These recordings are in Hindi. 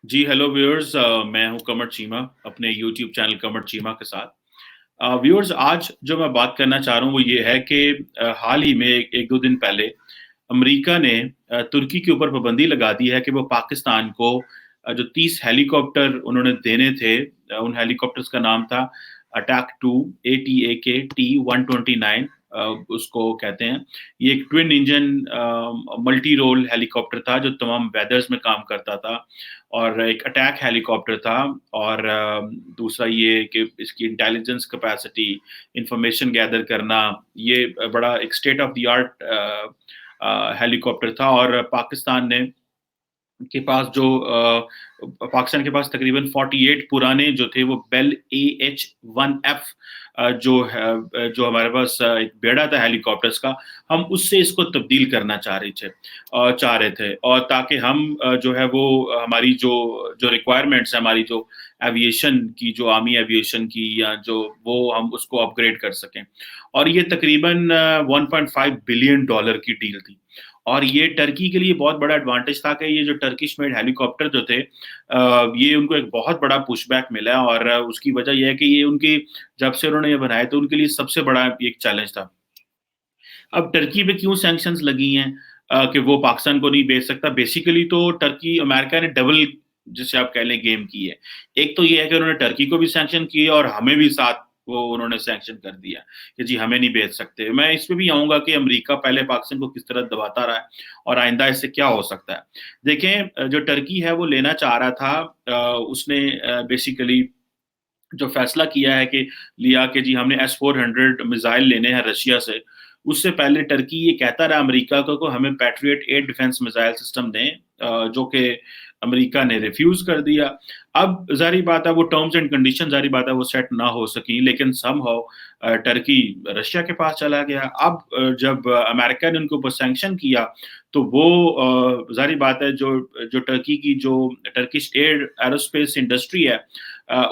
जी, हेलो व्यूअर्स। मैं हूँ कमर चीमा अपने यूट्यूब चैनल कमर चीमा के साथ। व्यूअर्स, आज जो मैं बात करना चाह रहा हूँ वो ये है कि हाल ही में 1-2 दिन पहले अमेरिका ने तुर्की के ऊपर पाबंदी लगा दी है कि वो पाकिस्तान को जो 30 हेलीकॉप्टर उन्होंने देने थे, उन हेलीकॉप्टर्स का नाम था अटैक 2 ATAK T129, उसको कहते हैं। ये एक twin engine multi role helicopter था जो तमाम वेदर्स में काम करता था और एक अटैक हेलीकॉप्टर था। और दूसरा ये कि इसकी इंटेलिजेंस कैपेसिटी, इंफॉर्मेशन गैदर करना, ये बड़ा एक state of the art helicopter था। और पाकिस्तान के पास तकरीबन 48 पुराने जो थे वो बेल AH-1F जो हमारे पास एक बेड़ा था हेलीकॉप्टर्स का, हम उससे इसको तब्दील करना चाह रहे थे, और ताकि हम जो है वो हमारी जो जो रिक्वायरमेंट्स है, हमारी जो एविएशन की, जो आर्मी एविएशन की, या जो वो हम उसको अपग्रेड कर सकें। और ये तकरीबन $1.5 बिलियन की डील थी। और ये टर्की के लिए बहुत बड़ा एडवांटेज था कि ये जो टर्किश मेड हेलीकॉप्टर जो थे, ये उनको एक बहुत बड़ा पुशबैक मिला। और उसकी वजह ये है कि ये उनकी, जब से उन्होंने ये बनाए तो उनके लिए सबसे बड़ा एक चैलेंज था। अब टर्की पे क्यों सैंक्शंस लगी हैं कि वो पाकिस्तान को नहीं बेच सकता? बेसिकली तो टर्की, अमेरिका ने डबल, जिसे आप कह लें, गेम की है। एक तो ये है कि उन्होंने टर्की को भी सैंक्शन किए और हमें भी साथ वो उन्होंने सैंक्शन कर दिया कि जी हमें नहीं बेच सकते। मैं इस पे भी आऊँगा कि अमेरिका पहले पाकिस्तान को किस तरह दबाता रहा है और आइंदा इससे क्या हो सकता है। देखें, जो टर्की है वो लेना चाह रहा था, उसने बेसिकली जो फैसला किया है कि लिया कि जी हमने S-400 मिसाइल लेने हैं रशिया से। उससे पहले टर्की ये कहता रहा अमेरिका को हमें patriot air defence missile system दें, जो कि अमेरिका ने रिफ्यूज कर दिया। अब जारी बात है वो टर्म्स एंड कंडीशन, जारी बात है वो सेट ना हो सकी, लेकिन समहाउ टर्की रशिया के पास चला गया। अब जब अमेरिका ने उनके ऊपर सैंक्शन किया तो वो जारी बात है जो जो टर्की की जो टर्किश एयर एरोस्पेस इंडस्ट्री है,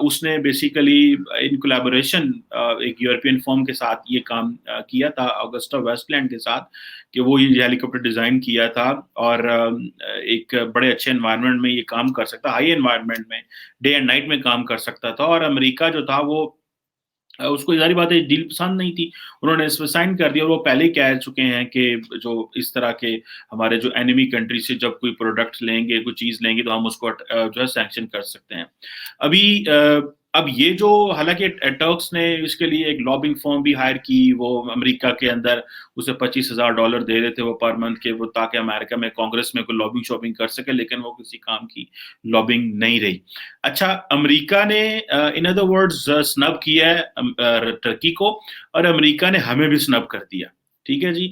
उसने बेसिकली इन कोलैबोरेशन एक यूरोपियन फर्म के साथ ये काम किया था, ऑगस्टा वेस्टलैंड के साथ, कि वो ये हेलीकॉप्टर डिज़ाइन किया था। और एक बड़े अच्छे एनवायरनमेंट में ये काम कर सकता, हाई एनवायरनमेंट में, डे एंड नाइट में काम कर सकता था। और अमेरिका जो था वो उसको ज़ाहिर बात है डील पसंद नहीं थी। उन्होंने इसमें साइन कर दिया और वो पहले ही कह चुके हैं कि जो इस तरह के हमारे जो एनिमी कंट्री से जब कोई प्रोडक्ट लेंगे, कोई चीज़ लेंगे, तो हम उसको जो है सैंक्शन कर सकते हैं। अभी अब ये जो, हालाँकि टर्क्स ने इसके लिए एक लॉबिंग फर्म भी हायर की, वो अमेरिका के अंदर उसे $25,000 दे रहे थे वो पर मंथ के, वो ताकि अमेरिका में कांग्रेस में कोई लॉबिंग शॉबिंग कर सके, लेकिन वो किसी काम की लॉबिंग नहीं रही। अच्छा, अमेरिका ने इन अदर वर्ड्स स्नब किया है टर्की को, और अमेरिका ने हमें भी स्नब कर दिया। ठीक है जी।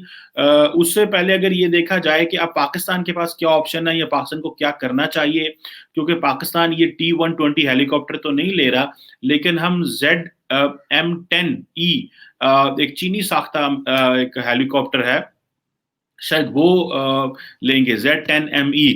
उससे पहले अगर ये देखा जाए कि अब पाकिस्तान के पास क्या ऑप्शन है या पाकिस्तान को क्या करना चाहिए, क्योंकि पाकिस्तान ये T-120 हेलीकॉप्टर तो नहीं ले रहा, लेकिन हम M10E, एक चीनी साख्ता एक हेलीकॉप्टर है, शायद वो लेंगे, Z10ME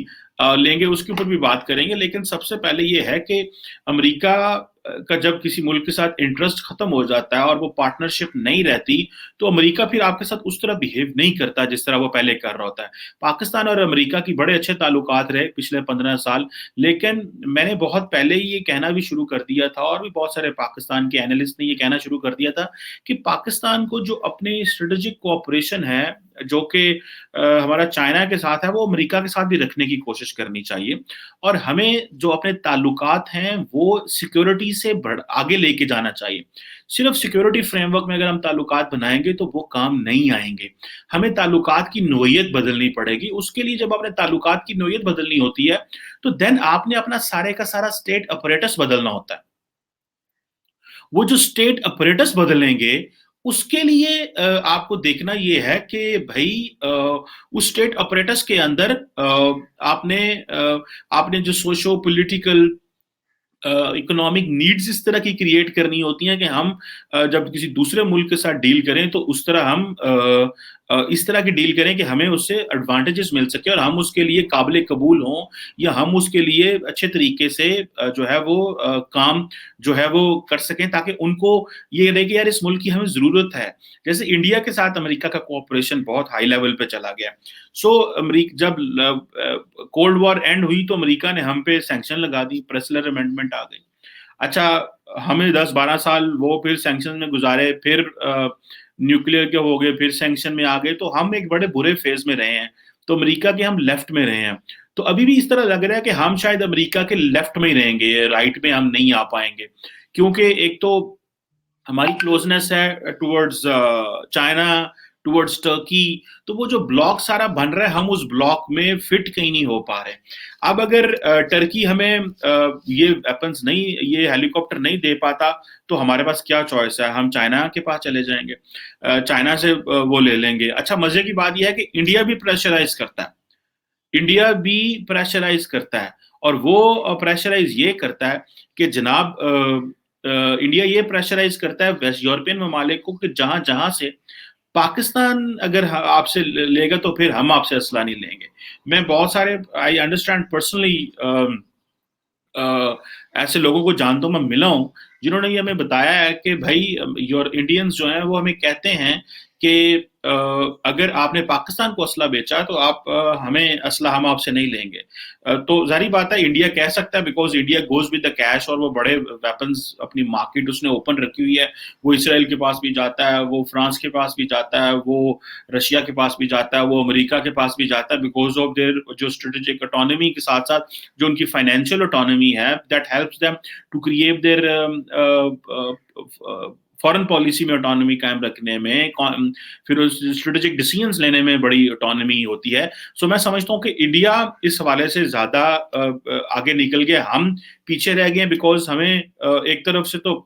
लेंगे, उसके ऊपर भी बात करेंगे। लेकिन सबसे पहले ये है कि अमेरिका का जब किसी मुल्क के साथ इंटरेस्ट खत्म हो जाता है और वो पार्टनरशिप नहीं रहती, तो अमेरिका फिर आपके साथ उस तरह बिहेव नहीं करता जिस तरह वो पहले कर रहा होता है। पाकिस्तान और अमेरिका की बड़े अच्छे ताल्लुकात रहे पिछले 15 साल, लेकिन मैंने बहुत पहले ही ये कहना भी शुरू कर दिया था, और भी बहुत सारे पाकिस्तान के एनालिस्ट ने ये कहना शुरू कर दिया था कि पाकिस्तान को जो अपनी स्ट्रेटेजिक कोऑपरेशन है, जो कि हमारा चाइना के साथ है, वो अमेरिका के साथ भी रखने की कोशिश करनी चाहिए। और हमें जो अपने ताल्लुकात हैं वो सिक्योरिटी से आगे लेके जाना चाहिए। सिर्फ सिक्योरिटी फ्रेमवर्क में अगर हम ताल्लुकात बनाएंगे तो वो काम नहीं आएंगे। हमें ताल्लुकात की नोयत बदलनी पड़ेगी। उसके लिए जब आपने ताल्लुकात की नोयत बदलनी होती है, तो देन आपने अपना सारे का सारा स्टेट अपरेटस बदलना होता है। वो जो स्टेट अपरेटस बदलेंगे, उसके लिए आपको देखना ये है कि भई उस स्टेट अपरेटस के अंदर आपने आपने जो सोशो पॉलिटिकल इकोनॉमिक नीड्स इस तरह की क्रिएट करनी होती हैं कि हम जब किसी दूसरे मुल्क के साथ डील करें तो उस तरह हम इस तरह की डील करें कि हमें उससे एडवांटेजेस मिल सके और हम उसके लिए काबिल कबूल हों, या हम उसके लिए अच्छे तरीके से जो है वो काम जो है वो कर सकें, ताकि उनको ये रहे कि यार इस मुल्क की हमें ज़रूरत है। जैसे इंडिया के साथ अमेरिका का कोऑपरेशन बहुत हाई लेवल पे चला गया। सो अमरीक जब कोल्ड वॉर एंड हुई तो अमेरिका ने हम पे सैंक्शन लगा दी, प्रेसलर अमेंडमेंट आ गई। अच्छा, हमें 10-12 साल वो फिर सैंक्शन में गुजारे, फिर न्यूक्लियर के हो गए, फिर सैंक्शन में आ गए, तो हम एक बड़े बुरे फेज में रहे हैं। तो अमेरिका के हम लेफ्ट में रहे हैं। तो अभी भी इस तरह लग रहा है कि हम शायद अमेरिका के लेफ्ट में ही रहेंगे, राइट में हम नहीं आ पाएंगे, क्योंकि एक तो हमारी क्लोजनेस है टुवर्ड्स चाइना, टुवर्ड्स टर्की, तो वो जो ब्लॉक सारा बन रहा है हम उस ब्लॉक में फिट कहीं नहीं हो पा रहे। अब अगर टर्की हमें ये वेपन्स नहीं, ये हेलीकॉप्टर नहीं दे पाता, तो हमारे पास क्या चॉइस है? हम चाइना के पास चले जाएंगे, चाइना से वो ले लेंगे। अच्छा, मजे की बात यह है कि इंडिया भी प्रेशराइज करता है, इंडिया भी प्रेशराइज करता है, और वो प्रेशराइज ये करता है कि जनाब इंडिया ये प्रेशराइज करता है वेस्ट यूरोपियन ममालिक को कि जहां जहां से पाकिस्तान अगर आपसे लेगा तो फिर हम आपसे असला नहीं लेंगे। मैं बहुत सारे, आई अंडरस्टैंड पर्सनली, ऐसे लोगों को जानता हूं, मैं मिला हूं, जिन्होंने ये हमें बताया है कि भाई योर इंडियंस जो हैं वो हमें कहते हैं कि अगर आपने पाकिस्तान को असला बेचा तो आप हमें असला हम आपसे नहीं लेंगे। तो जारी बात है इंडिया कह सकता है, because India goes with the cash, और वो बड़े वेपन्स अपनी मार्केट उसने ओपन रखी हुई है। वो इसराइल के पास भी जाता है, वो फ्रांस के पास भी जाता है, वो रशिया के पास भी जाता है, वो अमेरिका के पास भी जाता है, बिकॉज ऑफ देयर जो स्ट्रेटेजिक ऑटोनॉमी के साथ साथ जो उनकी फाइनेंशियल ऑटोनॉमी है, that helps them to create their foreign policy में ऑटोनॉमी कायम रखने में, फिर स्ट्रेटेजिक डिसीजंस लेने में बड़ी ऑटोनॉमी होती है। सो मैं समझता हूँ कि इंडिया इस हवाले से ज्यादा आगे निकल गया, हम पीछे रह गए, बिकॉज हमें एक तरफ से तो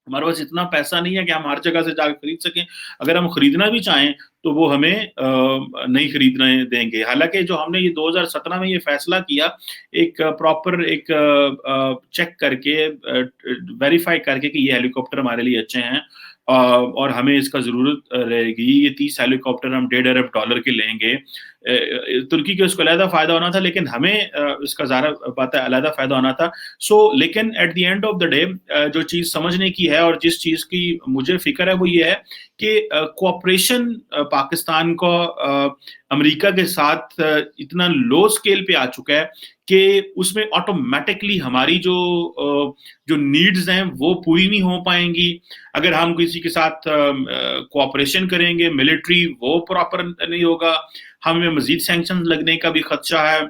हमारे पास इतना पैसा नहीं है कि हम हर जगह से जाकर खरीद सकें। अगर हम खरीदना भी चाहें तो वो हमें नहीं खरीदने देंगे। हालांकि जो हमने ये 2017 में ये फैसला किया, एक प्रॉपर एक चेक करके, वेरीफाई करके कि ये हेलीकॉप्टर हमारे लिए अच्छे हैं और हमें इसका ज़रूरत रहेगी, ये 30 हेलीकॉप्टर हम $1.5 अरब के लेंगे। तुर्की को इसको अलहदा फ़ायदा होना था, लेकिन हमें इसका ज़्यादा बात है अलहदा फ़ायदा होना था। सो लेकिन at the end of the day जो चीज़ समझने की है और जिस चीज़ की मुझे फ़िक्र है वो ये है कि कोऑपरेशन पाकिस्तान को अमेरिका के साथ इतना लो स्केल पे आ चुका है कि उसमें ऑटोमेटिकली हमारी जो नीड्स हैं वो पूरी नहीं हो पाएंगी। अगर हम किसी के साथ कोऑपरेशन करेंगे मिलिट्री, वो प्रॉपर नहीं होगा, हमें मजीद सैंक्शन लगने का भी खदशा है।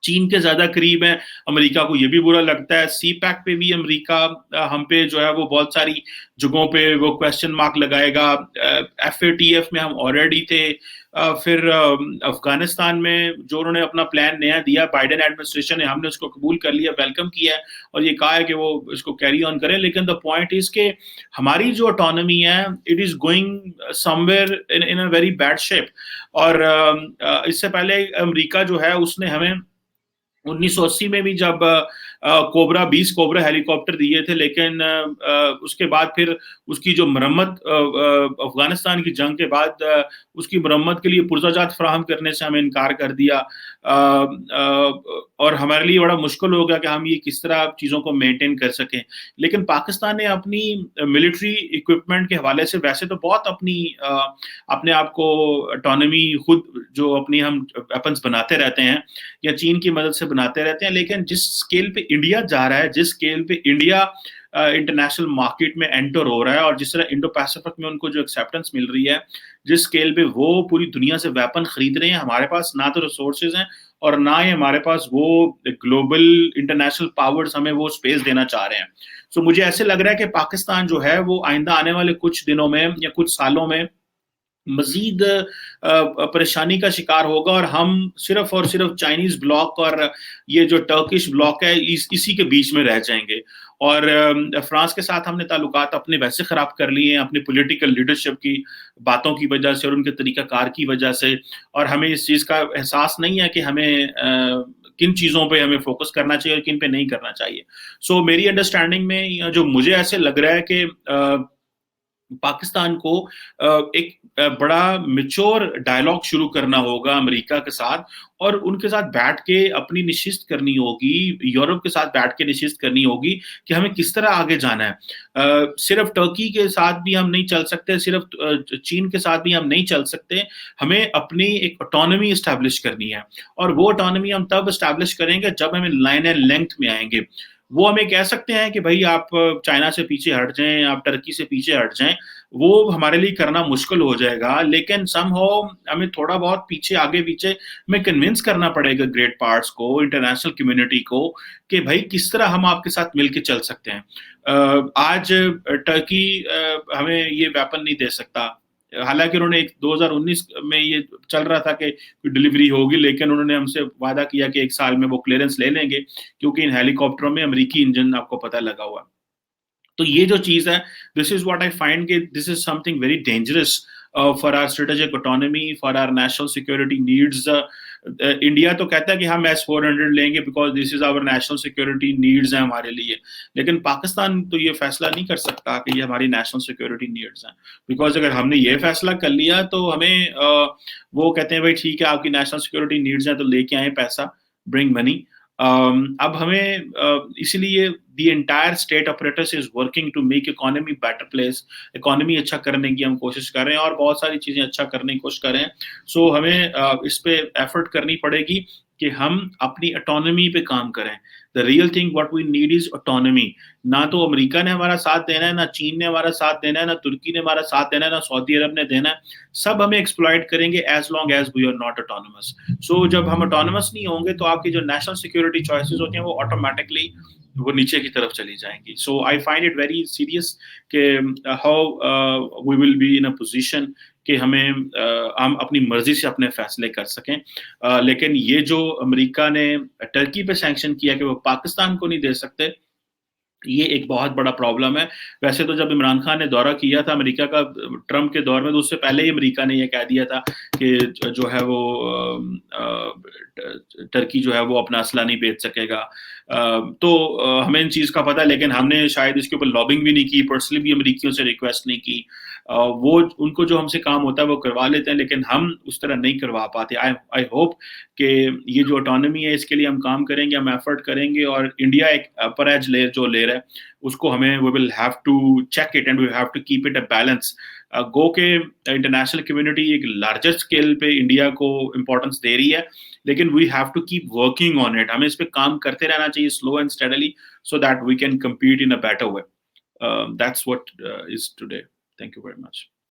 चीन के ज्यादा करीब है, अमेरिका को ये भी बुरा लगता है। सी पैक पे भी अमेरिका हम पे जो है वो बहुत सारी जगहों पे वो क्वेश्चन मार्क लगाएगा। FATF में हम ऑलरेडी थे। फिर अफगानिस्तान में जो उन्होंने अपना प्लान नया दिया बाइडेन एडमिनिस्ट्रेशन ने, हमने उसको कबूल कर लिया, वेलकम किया है और ये कहा है कि वो इसको कैरी ऑन करें। लेकिन द पॉइंट इज के हमारी जो ऑटोनॉमी है it is going somewhere in a very bad shape. और इससे पहले अमेरिका जो है उसने हमें 1980 में भी जब कोबरा 20 कोबरा हेलीकॉप्टर दिए थे, लेकिन उसके बाद फिर उसकी जो मरम्मत अफगानिस्तान की जंग के बाद उसकी मरम्मत के लिए पुर्जाजात फराहम करने से हमें इनकार कर दिया। और हमारे लिए बड़ा मुश्किल हो गया कि हम ये किस तरह चीज़ों को मेंटेन कर सकें। लेकिन पाकिस्तान ने अपनी मिलिट्री इक्विपमेंट के हवाले से वैसे तो बहुत अपने आप को ऑटोनॉमी खुद जो अपनी हम वेपन्स बनाते रहते हैं या चीन की मदद से बनाते रहते हैं, लेकिन जिस स्केल पे इंडिया जा रहा है, जिस स्केल पे इंडिया इंटरनेशनल मार्केट में एंटर हो रहा है और जिस तरह इंडो पैसिफिक में उनको जो एक्सेप्टेंस मिल रही है, जिस स्केल पे वो पूरी दुनिया से वेपन खरीद रहे हैं, हमारे पास ना तो रिसोर्सेज हैं और ना ही हमारे पास वो ग्लोबल इंटरनेशनल पावर्स हमें वो स्पेस देना चाह रहे हैं। सो मुझे ऐसे लग रहा है कि पाकिस्तान जो है वो आइंदा आने वाले कुछ दिनों में या कुछ सालों में मजीद परेशानी का शिकार होगा और हम सिर्फ और सिर्फ चाइनीज ब्लॉक और ये जो टर्किश ब्लॉक है इसी के बीच में रह जाएंगे। और फ्रांस के साथ हमने ताल्लुकात अपने वैसे खराब कर लिए हैं अपनी पॉलिटिकल लीडरशिप की बातों की वजह से और उनके तरीकाकार की वजह से, और हमें इस चीज़ का एहसास नहीं है कि हमें किन चीज़ों पे हमें फोकस करना चाहिए और किन पे नहीं करना चाहिए। सो मेरी अंडरस्टैंडिंग में जो मुझे ऐसे लग रहा है कि पाकिस्तान को एक बड़ा मैच्योर डायलॉग शुरू करना होगा अमेरिका के साथ और उनके साथ बैठ के अपनी निशिस्त करनी होगी, यूरोप के साथ बैठ के निशिस्त करनी होगी कि हमें किस तरह आगे जाना है। सिर्फ टर्की के साथ भी हम नहीं चल सकते, सिर्फ चीन के साथ भी हम नहीं चल सकते, हमें अपनी एक ऑटोनॉमी एस्टैब्लिश करनी है और वो ऑटोनॉमी हम तब एस्टैब्लिश करेंगे जब हम लाइन एंड लेंथ में आएँगे। वो हमें कह सकते हैं कि भई आप चाइना से पीछे हट जाएँ, आप टर्की से पीछे हट जाएँ, वो हमारे लिए करना मुश्किल हो जाएगा, लेकिन समहाउ हमें थोड़ा बहुत पीछे आगे-पीछे हमें कन्विंस करना पड़ेगा ग्रेट पार्ट्स को, इंटरनेशनल कम्युनिटी को कि भई किस तरह हम आपके साथ मिल के चल सकते हैं। आज टर्की हमें ये वेपन नहीं दे सकता। हालाँकि उन्होंने एक 2019 में ये चल रहा था कि डिलीवरी होगी, लेकिन उन्होंने हमसे वादा किया कि 1 साल में वो क्लीयरेंस ले लेंगे, क्योंकि इन हेलीकॉप्टरों में अमेरिकी इंजन आपको पता लगा हुआ है। तो ये जो चीज़ है, this is what I find कि this is something very dangerous for our strategic autonomy, for our national security needs. India तो कहता है कि हम एस-400 लेंगे because this is our national security needs हैं हमारे लिए। लेकिन पाकिस्तान तो ये फैसला नहीं कर सकता कि ये हमारी नेशनल सिक्योरिटी नीड्स हैं। बिकॉज़ अगर हमने ये फैसला कर लिया तो हमें वो कहते हैं, "भई ठीक है, आपकी नेशनल सिक्योरिटी नीड्स हैं तो लेके आएँ पैसा, ब्रिंग मनी।" अब हमें इसीलिए the entire state apparatus is working to make economy better place. Economy अच्छा करने की हम कोशिश कर रहे हैं और बहुत सारी चीजें अच्छा करने की कोशिश कर रहे हैं। सो हमें इस पे एफर्ट करनी पड़ेगी कि हम अपनी ऑटोनॉमी पे काम करें। The real thing what we need is autonomy. ना तो अमेरिका ने हमारा साथ देना है, ना चीन ने हमारा साथ देना है, ना तुर्की ने हमारा साथ देना है, ना सऊदी अरब ने देना है। सब हमें एक्सप्लॉइट करेंगे as long as we are not autonomous. So जब हम ऑटोनोमस नहीं होंगे तो आपकी जो नेशनल सिक्योरिटी चॉइसेस होती हैं वो ऑटोमेटिकली वो नीचे की तरफ चली जाएंगी। So I find it very serious कि how we will be in a position कि हम अपनी मर्जी से अपने फैसले कर सकें। लेकिन ये जो अमेरिका ने टर्की पे सैंक्शन किया कि वो पाकिस्तान को नहीं दे सकते, ये एक बहुत बड़ा प्रॉब्लम है। वैसे तो जब इमरान खान ने दौरा किया था अमेरिका का ट्रंप के दौर में, तो उससे पहले ही अमेरिका ने ये कह दिया था कि जो है वो टर्की जो है वो अपना असला नहीं बेच सकेगा। तो हमें इन चीज़ का पता है, लेकिन हमने शायद इसके ऊपर लॉबिंग भी नहीं की, पर्सनली भी अमेरिकियों से रिक्वेस्ट नहीं की। वो उनको जो हमसे काम होता है वो करवा लेते हैं, लेकिन हम उस तरह नहीं करवा पाते। आई आई होप कि ये जो ऑटोनॉमी है इसके लिए हम काम करेंगे, हम एफर्ट करेंगे और इंडिया एक अपर एज ले रहा है, उसको हमें we will have to check it and we have to keep it a balance. गो के इंटरनेशनल कम्युनिटी एक लार्जर स्केल पे इंडिया को इम्पोर्टेंस दे रही है, लेकिन we have to keep working on it. हमें इस पे काम करते रहना चाहिए slow and steadily so that we can compete in a better way. That's what is today. Thank you very much.